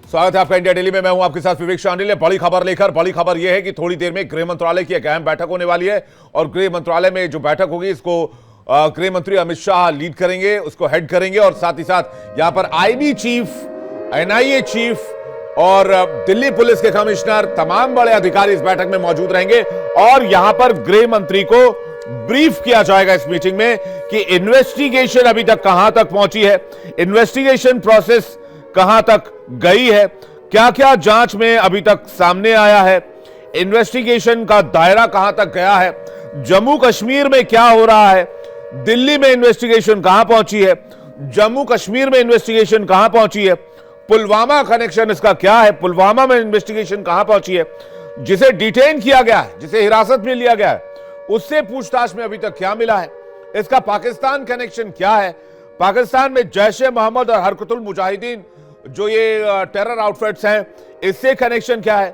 स्वागत है आपका इंडिया डेली में। मैं हूं आपके साथ विवेक शांडिल्य। बड़ी खबर लेकर, बड़ी खबर यह है कि थोड़ी देर में गृह मंत्रालय की एक अहम बैठक होने वाली है और गृह मंत्रालय में जो बैठक होगी इसको गृह मंत्री अमित शाह लीड करेंगे, उसको हेड करेंगे और साथ ही साथ यहां पर आईबी चीफ, एनआईए चीफ और दिल्ली पुलिस के कमिश्नर, तमाम बड़े अधिकारी इस बैठक में मौजूद रहेंगे और यहां पर गृह मंत्री को ब्रीफ किया जाएगा इस मीटिंग में कि इन्वेस्टिगेशन अभी तक कहां तक पहुंची है, इन्वेस्टिगेशन प्रोसेस कहां तक गई है, क्या क्या जांच में अभी तक सामने आया है, इन्वेस्टिगेशन का दायरा कहां तक गया है, जम्मू कश्मीर में क्या हो रहा है, दिल्ली में इन्वेस्टिगेशन कहां पहुंची है, जम्मू कश्मीर में इन्वेस्टिगेशन कहां पहुंची है, पुलवामा कनेक्शन इसका क्या है, पुलवामा में इन्वेस्टिगेशन कहां पहुंची है, जिसे डिटेन किया गया है, जिसे हिरासत में लिया गया है, उससे पूछताछ में अभी तक क्या मिला है, इसका पाकिस्तान कनेक्शन क्या है, पाकिस्तान में जैश ए मोहम्मद और हरकतुल मुजाहिदीन जो ये टेरर आउटफिट्स हैं, इससे कनेक्शन क्या है,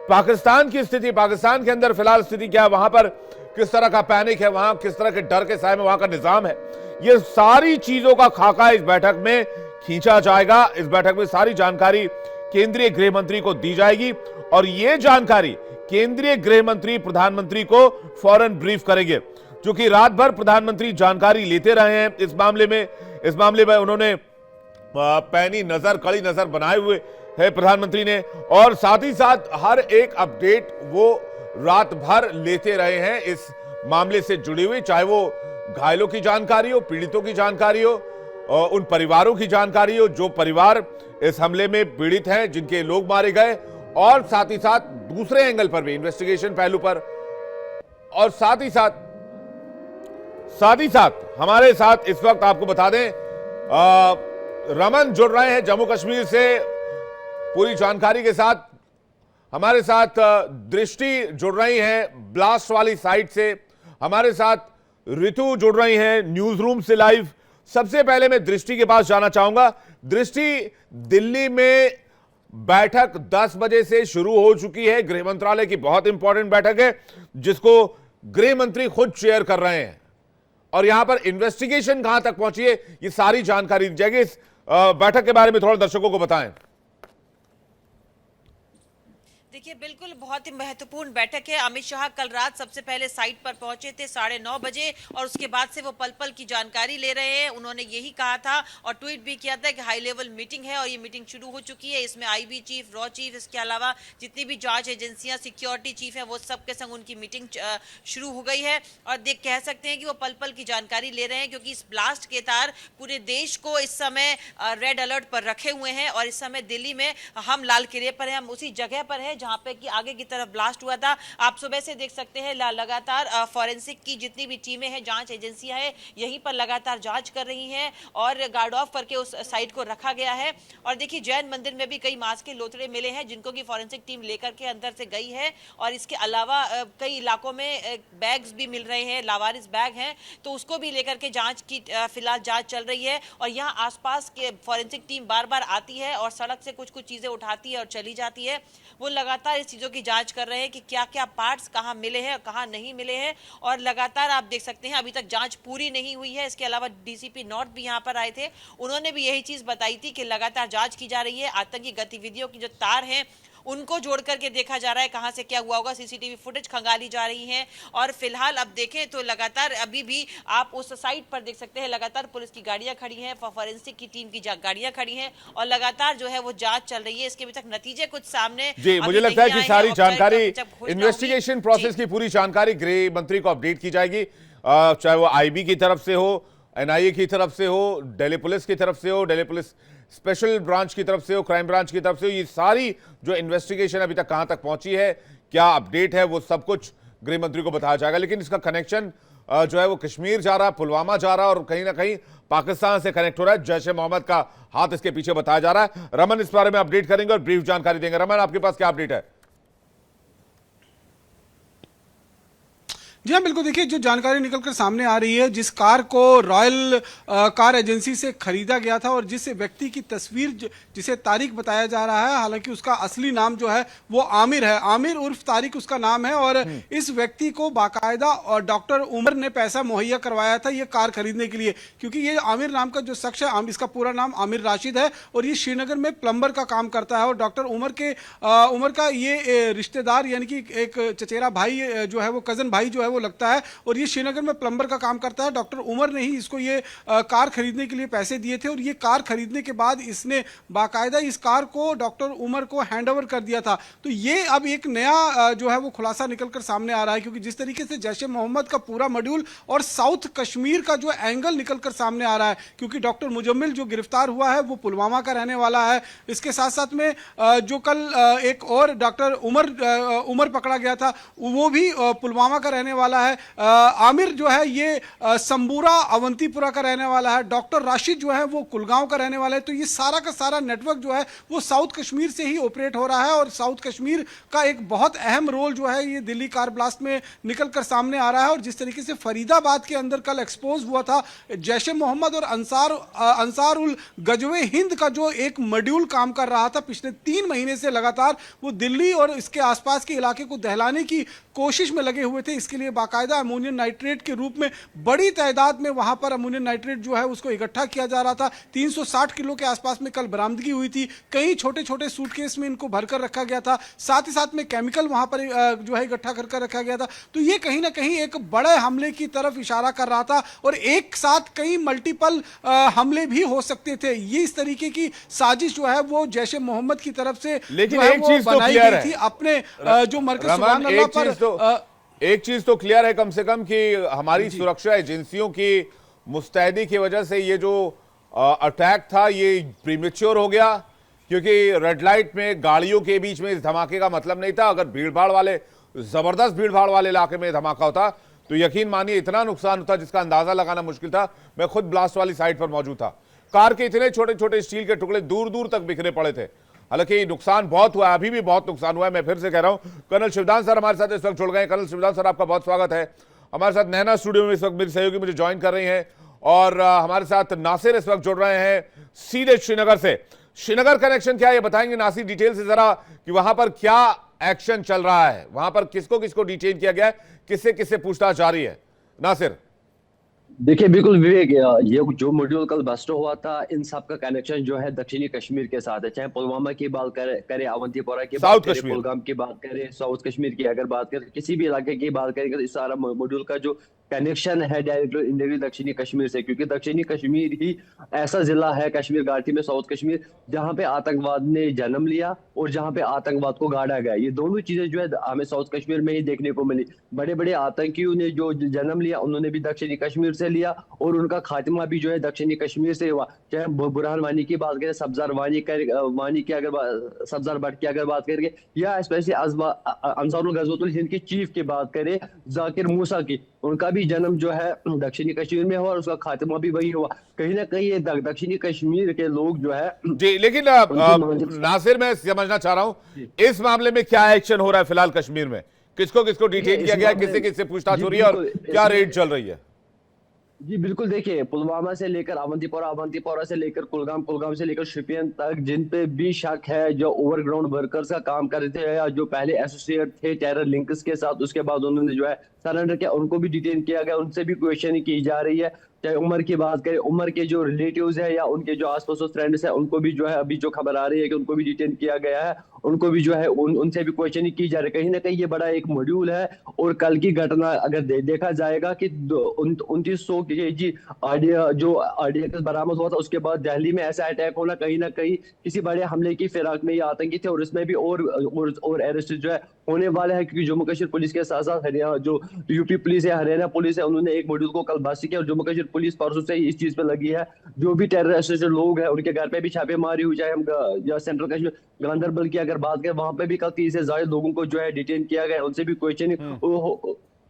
पाकिस्तान की स्थिति, पाकिस्तान के अंदर फिलहाल स्थिति क्या है, वहां पर किस तरह का पैनिक है, वहां किस तरह के डर के साए में वहां का निजाम है, ये सारी चीजों का खाका इस बैठक में खींचा जाएगा। इस बैठक में सारी जानकारी केंद्रीय गृह मंत्री को दी जाएगी और यह जानकारी केंद्रीय गृह मंत्री प्रधानमंत्री को फौरन ब्रीफ करेंगे, क्योंकि रात भर प्रधानमंत्री जानकारी लेते रहे हैं इस मामले में उन्होंने पैनी नजर, कड़ी नजर बनाए हुए है प्रधानमंत्री ने और साथ ही साथ हर एक अपडेट वो रात भर लेते रहे हैं इस मामले से जुड़ी हुई, चाहे वो घायलों की जानकारी हो, पीड़ितों की जानकारी हो, उन परिवारों की जानकारी हो जो परिवार इस हमले में पीड़ित हैं, जिनके लोग मारे गए, और साथ ही साथ दूसरे एंगल पर भी इन्वेस्टिगेशन पहलू पर, और साथ ही साथ हमारे साथ इस वक्त आपको बता दें रमन जुड़ रहे हैं जम्मू कश्मीर से पूरी जानकारी के साथ। हमारे साथ दृष्टि जुड़ रही हैं ब्लास्ट वाली साइट से, हमारे साथ ऋतु जुड़ रही हैं न्यूज रूम से लाइव। सबसे पहले मैं दृष्टि के पास जाना चाहूंगा। दृष्टि, दिल्ली में बैठक 10 बजे से शुरू हो चुकी है, गृह मंत्रालय की बहुत इंपॉर्टेंट बैठक है जिसको गृह मंत्री खुद चेयर कर रहे हैं और यहां पर इन्वेस्टिगेशन कहां तक पहुंची है ये सारी जानकारी दी जाएगी। इस बैठक के बारे में थोड़ा दर्शकों को बताएं। देखिए, बिल्कुल बहुत ही महत्वपूर्ण बैठक है। अमित शाह कल रात सबसे पहले साइट पर पहुंचे थे 9:30 बजे और उसके बाद से वो पल पल की जानकारी ले रहे हैं। उन्होंने यही कहा था और ट्वीट भी किया था कि हाई लेवल मीटिंग है और ये मीटिंग शुरू हो चुकी है। इसमें आईबी चीफ, रॉ चीफ, इसके अलावा जितनी भी जांच एजेंसियां, सिक्योरिटी चीफ है, वो सबके संग उनकी मीटिंग शुरू हो गई है और कह सकते हैं कि वो पल पल की जानकारी ले रहे हैं, क्योंकि इस ब्लास्ट के तार पूरे देश को इस समय रेड अलर्ट पर रखे हुए हैं और इस समय दिल्ली में हम लाल किले पर हैं, हम उसी जगह पर हैं जहां पे कि आगे की तरफ ब्लास्ट हुआ था। आप सुबह से देख सकते हैं लगातार फॉरेंसिक की जितनी भी टीमें हैं, जांच एजेंसियां हैं, यहीं पर लगातार जांच कर रही हैं और गार्ड ऑफ करके उस साइट को रखा गया है। और देखिए, जैन मंदिर में भी कई मांस के लोथड़े मिले हैं जिनको की फॉरेंसिक टीम लेकर के अंदर से गई है और इसके अलावा कई इलाकों में बैग्स भी मिल रहे हैं, लावारिस बैग हैं, तो उसको भी लेकर के जांच की फिलहाल जांच चल रही है। और यहाँ आसपास के फॉरेंसिक टीम बार बार आती है और सड़क से कुछ चीजें उठाती है और चली जाती है। वो लगातार इस चीजों की जांच कर रहे हैं कि क्या क्या पार्ट्स कहां मिले हैं, कहां नहीं मिले हैं और लगातार आप देख सकते हैं अभी तक जांच पूरी नहीं हुई है। इसके अलावा डीसीपी नॉर्थ भी यहां पर आए थे, उन्होंने भी यही चीज बताई थी कि लगातार जांच की जा रही है। आतंकी गतिविधियों की जो तार हैं उनको जोड़ करके देखा जा रहा है कहां से क्या हुआ होगा, सीसीटीवी फुटेज खंगाली जा रही है और फिलहाल अब देखें तो लगातार अभी भी आप उस साइट पर देख सकते हैं लगातार पुलिस की गाड़ियां खड़ी हैं, फॉरेंसिक की टीम की गाड़ियां खड़ी हैं और लगातार जो है वो जांच चल रही है। इसके अभी तक नतीजे कुछ सामने जी, मुझे लगता है कि सारी जानकारी, इन्वेस्टिगेशन प्रोसेस की पूरी जानकारी गृह मंत्री को अपडेट की जाएगी, चाहे वो आईबी की तरफ से हो, एनआईए की तरफ से हो, दिल्ली पुलिस की तरफ से हो, दिल्ली पुलिस स्पेशल ब्रांच की तरफ से हो, क्राइम ब्रांच की तरफ से हो, ये सारी जो इन्वेस्टिगेशन अभी तक कहां तक पहुंची है, क्या अपडेट है, वो सब कुछ गृह मंत्री को बताया जाएगा। लेकिन इसका कनेक्शन जो है वो कश्मीर जा रहा, पुलवामा जा रहा और कहीं ना कहीं पाकिस्तान से कनेक्ट हो रहा है। जैश ए मोहम्मद का हाथ इसके पीछे बताया जा रहा है। रमन इस बारे में अपडेट करेंगे और ब्रीफ जानकारी देंगे। रमन, आपके पास क्या अपडेट है? जी हाँ, बिल्कुल। देखिए, जो जानकारी निकलकर सामने आ रही है, जिस कार को रॉयल कार एजेंसी से खरीदा गया था और जिस व्यक्ति की तस्वीर जिसे तारिक बताया जा रहा है, हालांकि उसका असली नाम जो है वो आमिर है, आमिर उर्फ तारिक उसका नाम है। और इस व्यक्ति को बाकायदा और डॉक्टर उमर ने पैसा मुहैया करवाया था ये कार खरीदने के लिए, क्योंकि ये आमिर नाम का जो शख्स है, इसका पूरा नाम आमिर राशिद है और ये श्रीनगर में प्लम्बर का काम करता है। और डॉक्टर उमर का ये रिश्तेदार यानी कि एक चचेरा भाई जो है वो कजन भाई जो है वो लगता है और ये श्रीनगर में प्लम्बर का काम करता है। डॉक्टर उमर ने ही इसको ये कार खरीदने के लिए पैसे दिए थे और ये कार खरीदने के बाद इसने बाकायदा इस कार को डॉक्टर उमर को हैंडओवर कर दिया था। तो ये अब एक नया जो है वो खुलासा निकलकर सामने आ रहा है, क्योंकि जिस तरीके से जैश ए मोहम्मद का पूरा मॉड्यूल और साउथ कश्मीर का जो एंगल निकलकर सामने आ रहा है, क्योंकि डॉक्टर मुजम्मिल जो गिरफ्तार हुआ है वो पुलवामा का रहने वाला है। इसके साथ साथ में जो कल एक और डॉक्टर उमर पकड़ा गया था वो भी पुलवामा का रहने वाला है। आमिर जो है ये संबूरा अवंतीपुरा का रहने वाला है। डॉक्टर राशिद जो है वो कुलगांव का रहने वाला है। तो ये सारा का सारा नेटवर्क जो है वो साउथ कश्मीर से ही ऑपरेट हो रहा है और साउथ कश्मीर का एक बहुत अहम रोल जो है ये दिल्ली कार ब्लास्ट में निकलकर सामने आ रहा है। और जिस तरीके से फरीदाबाद के अंदर कल एक्सपोज हुआ था जैश ए मोहम्मद और अंसार उल गजवे हिंद का जो एक मॉड्यूल काम कर रहा था पिछले 3 महीने से लगातार, वो दिल्ली और इसके आसपास के इलाके को दहलाने की कोशिश में लगे हुए थे। इसके लिए बाकायदा अमोनियम नाइट्रेट के रूप में बड़ी तादाद में वहां पर अमोनियम नाइट्रेट जो है उसको इकट्ठा किया जा रहा था। 360 किलो के आसपास में कल बरामदगी हुई थी। कई छोटे छोटे सूटकेस में इनको भरकर रखा गया था, साथ ही साथ में केमिकल वहां पर जो है इकट्ठा कर रखा गया था। तो ये कहीं ना कहीं एक बड़े हमले की तरफ इशारा कर रहा था और एक साथ कई मल्टीपल हमले भी हो सकते थे। ये इस तरीके की साजिश जो है वो जैश ए मोहम्मद की तरफ से लेकिन एक चीज तो बनाई क्लियर गई थी अपने जो मरकज सुभान अल्लाह पर। एक चीज तो क्लियर है कम से कम कि हमारी सुरक्षा एजेंसियों की मुस्तैदी की वजह से ये जो अटैक था ये प्रीमेच्योर हो गया, क्योंकि रेड लाइट में गाड़ियों के बीच में इस धमाके का मतलब नहीं था। अगर भीड़भाड़ वाले जबरदस्त भीड़भाड़ वाले इलाके में धमाका होता तो यकीन मानिए इतना नुकसान होता जिसका अंदाजा लगाना मुश्किल था। मैं खुद ब्लास्ट वाली साइट पर मौजूद था। कार के इतने छोटे छोटे स्टील के टुकड़े दूर दूर तक बिखरे पड़े थे। हालांकि नुकसान बहुत हुआ है, अभी भी बहुत नुकसान हुआ है। मैं फिर से कह रहा हूं, कर्नल शिवदान सर हमारे साथ इस वक्त जुड़ गए। कर्नल शिवदान सर, आपका बहुत स्वागत है। हमारे साथ नैना स्टूडियो में इस वक्त मेरी सहयोगी मुझे ज्वाइन कर रही हैं और हमारे साथ नासिर इस वक्त जुड़ रहे हैं सीधे श्रीनगर से। श्रीनगर कनेक्शन क्या है ये बताएंगे नासिर डिटेल से जरा, कि वहां पर क्या एक्शन चल रहा है, वहां पर किसको किसको डिटेन किया गया है, किससे किससे पूछताछ जारी है। नासिर। देखिए बिल्कुल विवेक, ये जो मॉड्यूल कल बस्ट हुआ था इन सब का कनेक्शन जो है दक्षिणी कश्मीर के साथ है। चाहे पुलवामा की बात करें, अवंतीपोरा की बात करें, कुलगाम की बात करें, साउथ कश्मीर की अगर बात करें, किसी भी इलाके की बात करेंगे तो इस सारा मॉड्यूल का जो कनेक्शन है डायरेक्ट इंडियन दक्षिणी कश्मीर से, क्योंकि दक्षिणी कश्मीर ही ऐसा जिला है कश्मीर घाटी में, साउथ कश्मीर, जहां पे आतंकवाद ने जन्म लिया और जहां पे आतंकवाद को गाड़ा गया। ये दोनों चीजें जो है हमें साउथ कश्मीर में ही देखने को मिली। बड़े बड़े आतंकियों ने जो जन्म लिया उन्होंने भी दक्षिणी कश्मीर से लिया और उनका खात्मा भी जो है दक्षिणी कश्मीर से हुआ। चाहे बुरहान वानी की बात करें, सब्जार वानी की अगर सब्जार भट्ट की अगर बात करेंगे, या स्पेशली अंसारुल गज़वतुल हिंद की चीफ की बात करें जाकिर मूसा की, उनका भी जन्म जो है दक्षिणी कश्मीर में हुआ और उसका खात्मा भी वही हुआ। कहीं ना कहीं ये दक्षिणी कश्मीर के लोग जो है जी। लेकिन नासिर, मैं समझना चाह रहा हूं इस मामले में क्या एक्शन हो रहा है फिलहाल कश्मीर में, किसको किसको डिटेन किया गया है, किससे किससे पूछताछ हो रही है और क्या रेड चल रही है। जी बिल्कुल, देखिए पुलवामा से लेकर अवंतीपोरा से लेकर कुलगाम से लेकर शोपियान तक जिन पे भी शक है, जो ओवरग्राउंड वर्कर्स का काम कर रहे थे या जो पहले एसोसिएट थे टेरर लिंक्स के साथ, उसके बाद उन्होंने जो है सरेंडर किया, उनको भी डिटेन किया गया, उनसे भी क्वेश्चनिंग की जा रही है। चाहे उमर की बात करें, उमर के जो रिलेटिव्स है या उनके जो आसपास फ्रेंड्स है, उनको भी जो है अभी जो खबर आ रही है कि उनको भी डिटेन किया गया है, उनको भी जो है उनसे भी क्वेश्चनिंग की जा रही है। कहीं ना कहीं ये बड़ा एक मॉड्यूल है और कल की घटना अगर देखा जाएगा कि 2900 kg जो आरडीएक्स बरामद हुआ था, उसके बाद दिल्ली में ऐसा अटैक होना कहीं ना कहीं किसी बड़े हमले की फिराक में ये आतंकी थे और इसमें भी और अरेस्ट जो है होने वाले हैं, क्योंकि जम्मू कश्मीर पुलिस के साथ साथ हरियाणा जो यूपी पुलिस है, हरियाणा पुलिस है, उन्होंने एक मॉड्यूल को कल बस्ट किया और जम्मू कश्मीर पुलिस परसों से इस चीज पे लगी है। जो भी टेररिस्ट लोग हैं उनके घर पे भी छापेमारी हुई, चाहे हम या सेंट्रल कश्मीर गांधरबल की अगर बात करें, वहां पे भी कल 30 से ज्यादा लोगों को जो है डिटेन किया गया, उनसे भी क्वेश्चनिंग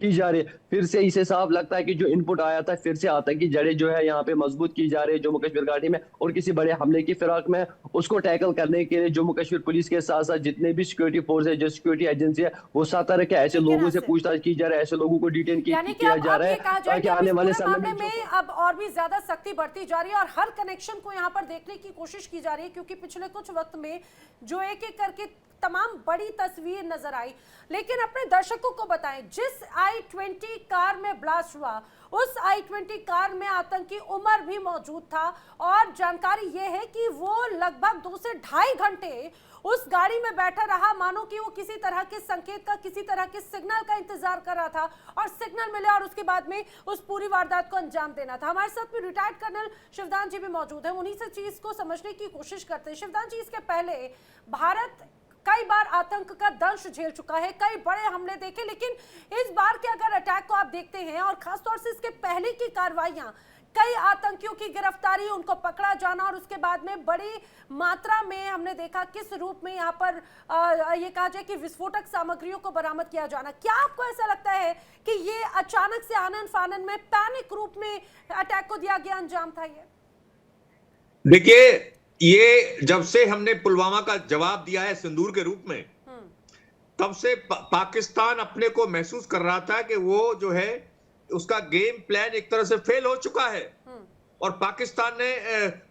की जा रही है। फिर से इसे साफ लगता है कि जो इनपुट आया था फिर से आता है कि जड़ें जो है यहाँ पे मजबूत की जा रही है जम्मू कश्मीर घाटी में, और किसी बड़े हमले की फिराक में उसको टैकल करने के लिए जम्मू कश्मीर पुलिस के साथ साथ जितने भी सिक्योरिटी फोर्स है, जो सिक्योरिटी एजेंसी है, वो सतर्क है। ऐसे ठीक है लोगों से नासिर, पूछताछ की जा रही है, ऐसे लोगों को डिटेन यानी कि किया जा अब रहा ये है कहा जाए कि ताकि अब आने इस वाले पूरे समय मामले में में अब और भी ज्यादा सख्ती बढ़ती जा रही है और हर कनेक्शन को यहाँ पर देखने की कोशिश की जा रही है, क्योंकि पिछले कुछ वक्त में जो एक एक करके तमाम बड़ी तस्वीर नजर आई। लेकिन अपने दर्शकों को बताएं, जिस i20 कार में ब्लास्ट हुआ उस i20 कार में आतंकी उमर भी मौजूद था, और जानकारी यह है कि वो लगभग 2 से ढाई घंटे उस गाड़ी में बैठा रहा, मानो कि वो किसी तरह के संकेत का, किसी तरह के सिग्नल का इंतजार कर रहा था, और सिग्नल मिले और उसके बाद में उस पूरी वारदात को अंजाम देना था। हमारे साथ में रिटायर्ड कर्नल शिवदान जी भी मौजूद हैं, उन्हीं से चीज को समझने की कोशिश करते हैं। शिवदान जी, इसके पहले भारत कई बार आतंक का दंश झेल चुका है, कई बड़े हमले देखे, लेकिन इस बार के अगर अटैक को आप देखते हैं और खासतौर से इसके पहले की कार्रवाइयां, कई आतंकियों की गिरफ्तारी, उनको पकड़ा जाना और उसके बाद में बड़ी मात्रा में हमने देखा किस रूप में यहाँ पर ये कहा जाए कि विस्फोटक सामग्रियों को बरामद किया जाना। क्या आपको ऐसा लगता है कि ये अचानक से आनन फानन में पैनिक रूप में अटैक को दिया गया अंजाम था? ये देखिए, ये जब से हमने पुलवामा का जवाब दिया है सिंदूर के रूप में, तब से पाकिस्तान अपने को महसूस कर रहा था कि वो जो है उसका गेम प्लान एक तरह से फेल हो चुका है, और पाकिस्तान ने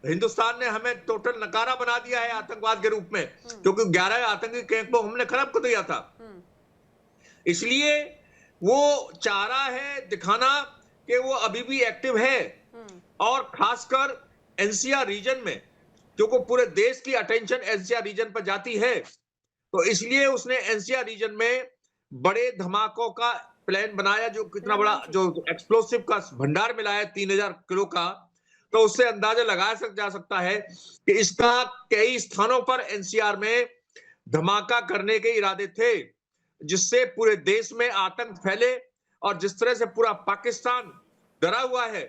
हिंदुस्तान ने हमें टोटल नकारा बना दिया है आतंकवाद के रूप में, क्योंकि 11 आतंकी कैंप को हमने खत्म कर दिया था। इसलिए वो चाह रहा है दिखाना कि वो अभी भी एक्टिव है, और खासकर एनसीआर रीजन में, क्योंकि पूरे देश की अटेंशन एनसीआर रीजन पर जाती है, तो इसलिए उसने एनसीआर रीजन में बड़े धमाकों का प्लान बनाया, जो कितना बड़ा जो एक्सप्लोसिव का भंडार मिला है 3000 किलो का, तो उससे अंदाजा लगाया जा सकता है कि इसका कई स्थानों पर एनसीआर में धमाका करने के इरादे थे, जिससे पूरे देश में आतंक फैले, और जिस तरह से पूरा पाकिस्तान डरा हुआ है,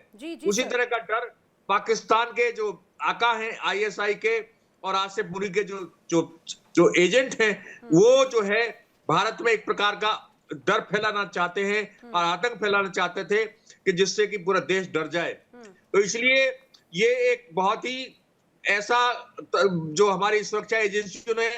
उसी तरह का डर पाकिस्तान के जो आका हैं आईएसआई के और आसिफ मुनी के जो एजेंट हैं, वो जो है भारत में एक प्रकार का डर फैलाना चाहते हैं और आतंक फैलाना चाहते थे कि जिससे कि पूरा देश डर जाए। तो इसलिए ये एक बहुत ही ऐसा जो हमारी सुरक्षा एजेंसियों ने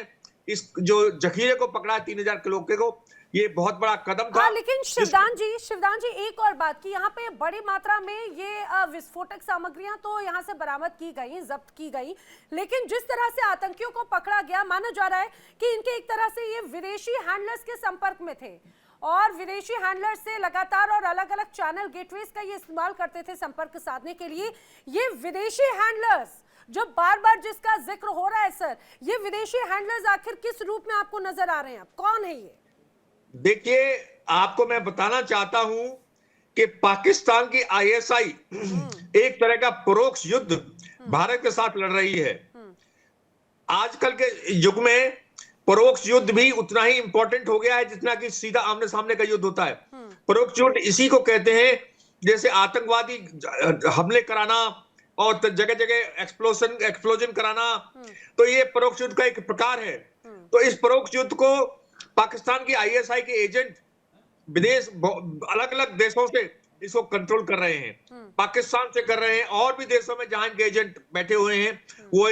इस जो जखीरे को पकड़ा 3000 किलो के को, ये बहुत बड़ा कदम था। लेकिन शिवदान जी एक और बात की, यहाँ पे बड़ी मात्रा में ये विस्फोटक सामग्रियां तो यहाँ से बरामद की गई, जब्त की गई, लेकिन जिस तरह से आतंकियों को पकड़ा गया, माना जा रहा है कि इनके एक तरह से ये विदेशी हैंडलर्स के संपर्क में थे, और विदेशी हैंडलर से लगातार और अलग अलग चैनल गेटवेज का ये इस्तेमाल करते थे संपर्क साधने के लिए। ये विदेशी हैंडलर्स जो बार बार जिसका जिक्र हो रहा है सर, ये विदेशी हैंडलर्स आखिर किस रूप में आपको नजर आ रहे हैं? कौन है ये? देखिए, आपको मैं बताना चाहता हूं कि पाकिस्तान की आईएसआई एक तरह का परोक्ष युद्ध भारत के साथ लड़ रही है। आजकल के युग में परोक्ष युद्ध भी उतना ही इंपॉर्टेंट हो गया है जितना कि सीधा आमने सामने का युद्ध होता है। परोक्ष युद्ध इसी को कहते हैं, जैसे आतंकवादी हमले कराना और जगह जगह एक्सप्लोजन कराना, तो ये परोक्ष युद्ध का एक प्रकार है। तो इस परोक्ष युद्ध को पाकिस्तान की आईएसआई के एजेंट विदेश अलग अलग देशों से इसको कंट्रोल कर रहे हैं, पाकिस्तान से कर रहे हैं, और भी देशों में जहां इनके एजेंट बैठे हुए हैं वो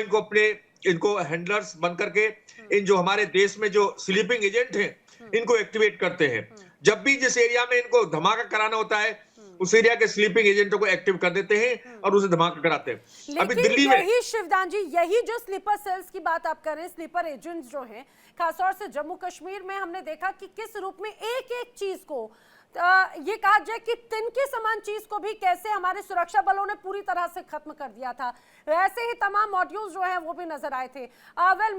इनको हैंडलर्स बन करके इन जो हमारे देश में जो स्लीपिंग एजेंट हैं इनको एक्टिवेट करते हैं। जब भी जिस एरिया में इनको धमाका कराना होता है उस एरिया के स्लीपिंग एजेंटों को एक्टिव कर देते हैं और उसे धमाका कराते हैं। अभी दिल्ली में यही शिवदान जी, यही जो स्लीपर सेल्स की बात आप कर रहे हैं, स्लीपर एजेंट्स जो हैं, खासतौर से जम्मू कश्मीर में हमने देखा कि किस रूप में एक एक चीज को ये कहा जाए कि तिनके समान चीज को भी कैसे हमारे सुरक्षा बलों ने पूरी तरह से खत्म कर दिया था, वैसे ही तमाम मॉड्यूल्स जो हैं वो भी नजर आए थे।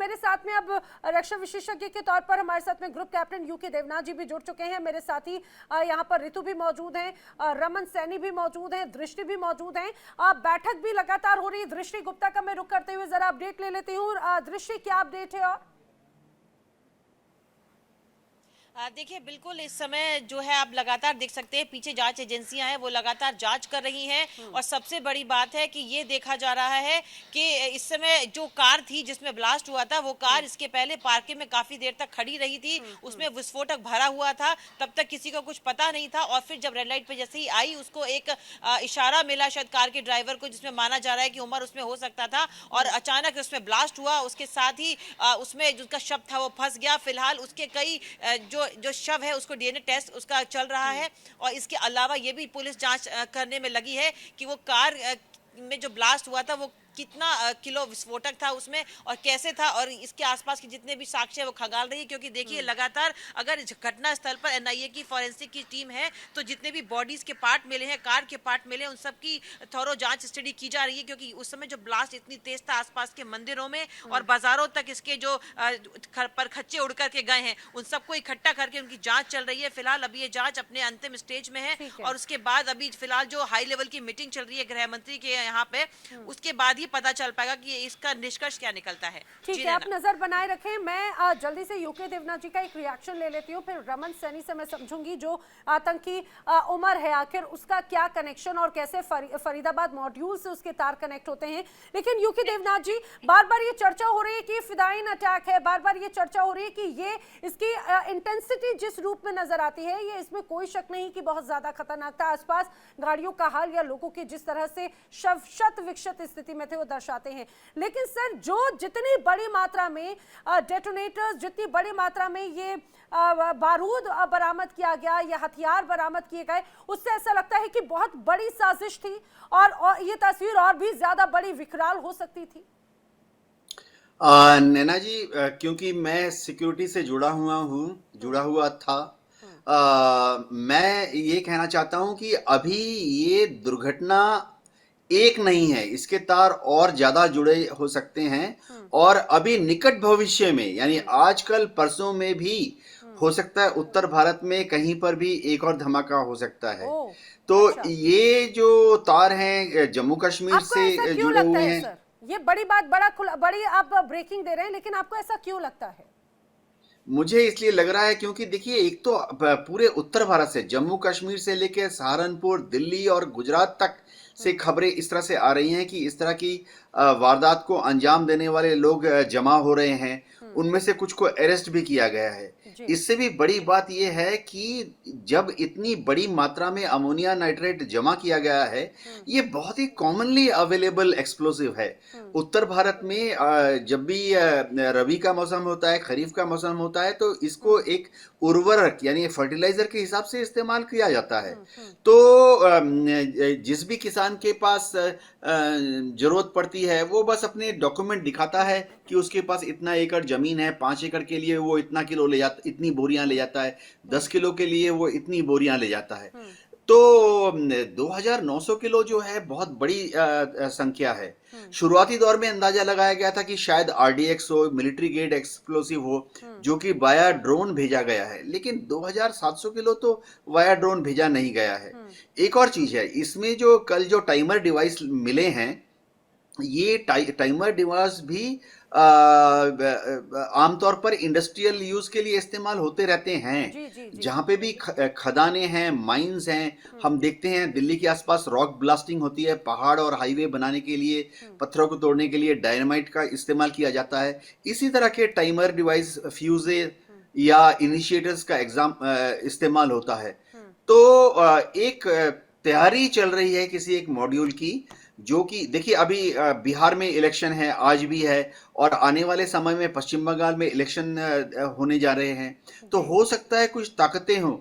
मेरे साथ में अब रक्षा विशेषज्ञ के तौर पर हमारे साथ में ग्रुप कैप्टन यूके देवनाथ जी भी जुड़ चुके हैं, मेरे साथ ही यहाँ पर ऋतु भी मौजूद हैं, रमन सैनी भी मौजूद हैं, दृष्टि भी मौजूद हैं। बैठक भी लगातार हो रही है। दृष्टि गुप्ता का मैं रुख करते हुए जरा अपडेट ले लेती हूँ। दृष्टि, क्या अपडेट है? और देखिए बिल्कुल इस समय जो है आप लगातार देख सकते हैं पीछे जांच एजेंसियां हैं वो लगातार जांच कर रही हैं और सबसे बड़ी बात है कि ये देखा जा रहा है कि इस समय जो कार थी जिसमें ब्लास्ट हुआ था वो कार इसके पहले पार्किंग में काफी देर तक खड़ी रही थी, उसमें विस्फोटक भरा हुआ था, तब तक किसी को कुछ पता नहीं था और फिर जब रेड लाइट पे जैसे ही आई उसको एक इशारा मिला शायद कार के ड्राइवर को जिसमें माना जा रहा है कि उमर उसमें हो सकता था और अचानक उसमें ब्लास्ट हुआ। उसके साथ ही उसमें जो उसका शव था वो फंस गया। फिलहाल उसके कई जो शव है उसको डीएनए टेस्ट उसका चल रहा है और इसके अलावा ये भी पुलिस जांच करने में लगी है कि वो कार में जो ब्लास्ट हुआ था वो कितना किलो विस्फोटक था उसमें और कैसे था और इसके आसपास के जितने भी साक्ष्य है वो खंगाल रही है क्योंकि देखिए लगातार अगर इस घटना स्थल पर एनआईए की फॉरेंसिक की टीम है तो जितने भी बॉडीज के पार्ट मिले हैं, कार के पार्ट मिले हैं, उन सब की थोरो जांच स्टडी की जा रही है क्योंकि उस समय जो ब्लास्ट इतनी तेज था आसपास के मंदिरों में और बाजारों तक इसके जो परखच्चे उड़ करके गए हैं उन सबको इकट्ठा करके उनकी जांच चल रही है। फिलहाल अभी ये जांच अपने अंतिम स्टेज में है और उसके बाद अभी फिलहाल जो हाई लेवल की मीटिंग चल रही है गृह मंत्री के यहाँ पे उसके बाद ही पता चल पाएगा कि इसका निष्कर्ष क्या निकलता है। ठीक है, आप नजर बनाए रखें। मैं जल्दी से यूके देवनाथ जी का एक रिएक्शन ले लेती हूँ, फिर रमन सैनी से मैं समझूंगी जो आतंकी उमर है आखिर उसका क्या कनेक्शन और कैसे फरीदाबाद मॉड्यूल से उसके तार कनेक्ट होते हैं। लेकिन यूके देवनाथ जी, बार बार ये चर्चा हो रही है कि फिदायीन अटैक है, बार बार ये चर्चा हो रही है कि ये इसकी इंटेंसिटी जिस रूप में नजर आती है ये इसमें कोई शक नहीं कि बहुत ज्यादा खतरनाक था। आसपास गाड़ियों का हाल या लोगों की जिस तरह से शव शत विक्षत स्थिति में थे वो दर्शाते हैं। लेकिन सर जो जितनी बड़ी मात्रा में डेटोनेटर्स, जितनी बड़ी मात्रा में ये बारूद बरामद किया गया या हथियार बरामद किए गए उससे ऐसा लगता है कि बहुत बड़ी साजिश थी और ये तस्वीर और भी ज्यादा बड़ी विकराल हो सकती थी। नैना जी, क्योंकि मैं सिक्योरिटी से जुड़ा हुआ था, मैं ये कहना चाहता हूं कि अभी ये दुर्घटना एक नहीं है, इसके तार और ज्यादा जुड़े हो सकते हैं और अभी निकट भविष्य में यानी आजकल परसों में भी हो सकता है उत्तर भारत में कहीं पर भी एक और धमाका हो सकता है। तो अच्छा। ये जो तार हैं जम्मू कश्मीर से जुड़े हुए हैं। सर ये बड़ी बात, बड़ी आप ब्रेकिंग दे रहे हैं, लेकिन आपको ऐसा क्यों लगता है? मुझे इसलिए लग रहा है क्योंकि देखिए, एक तो पूरे उत्तर भारत से जम्मू कश्मीर से लेकर सहारनपुर, दिल्ली और गुजरात तक से खबरें इस तरह से आ रही हैं कि इस तरह की वारदात को अंजाम देने वाले लोग जमा हो रहे हैं, उनमें से कुछ को अरेस्ट भी किया गया है। इससे भी बड़ी बात यह है कि जब इतनी बड़ी मात्रा में अमोनिया नाइट्रेट जमा किया गया है, ये बहुत ही कॉमनली अवेलेबल एक्सप्लोसिव है। उत्तर भारत में जब भी रबी का मौसम होता है, खरीफ का मौसम होता है, तो इसको एक उर्वरक यानी फर्टिलाइजर के हिसाब से इस्तेमाल किया जाता है। तो जिस भी किसान के पास जरूरत पड़ती है वो बस अपने डॉक्यूमेंट दिखाता है कि उसके पास इतना एकड़ जमीन है, 5 एकड़ के लिए वो इतना किलो ले जाता, इतनी बोरियां ले जाता है, 10 किलो के लिए वो इतनी बोरियां ले जाता है। तो 2900 किलो जो है बहुत बड़ी संख्या है। शुरुआती दौर में अंदाजा लगाया गया था कि शायद आरडीएक्स हो, मिलिट्री ग्रेड एक्सप्लोसिव हो, जो कि वाया ड्रोन भेजा गया है, लेकिन 2700 किलो तो वाया ड्रोन भेजा नहीं गया है। एक और चीज है, इसमें जो कल जो टाइमर डिवाइस मिले हैं, ये टाइमर डिवाइस भी आमतौर पर इंडस्ट्रियल यूज के लिए इस्तेमाल होते रहते हैं। जहां पे भी खदानें हैं, माइंस हैं, हम देखते हैं दिल्ली के आसपास रॉक ब्लास्टिंग होती है, पहाड़ और हाईवे बनाने के लिए, पत्थरों को तोड़ने के लिए डायनामाइट का इस्तेमाल किया जाता है। इसी तरह के टाइमर डिवाइस, फ्यूजे या इनिशिएटर्स का इस्तेमाल होता है। तो एक तैयारी चल रही है किसी एक मॉड्यूल की, जो कि देखिए अभी बिहार में इलेक्शन है, आज भी है, और आने वाले समय में पश्चिम बंगाल में इलेक्शन होने जा रहे हैं। तो हो सकता है कुछ ताकतें हों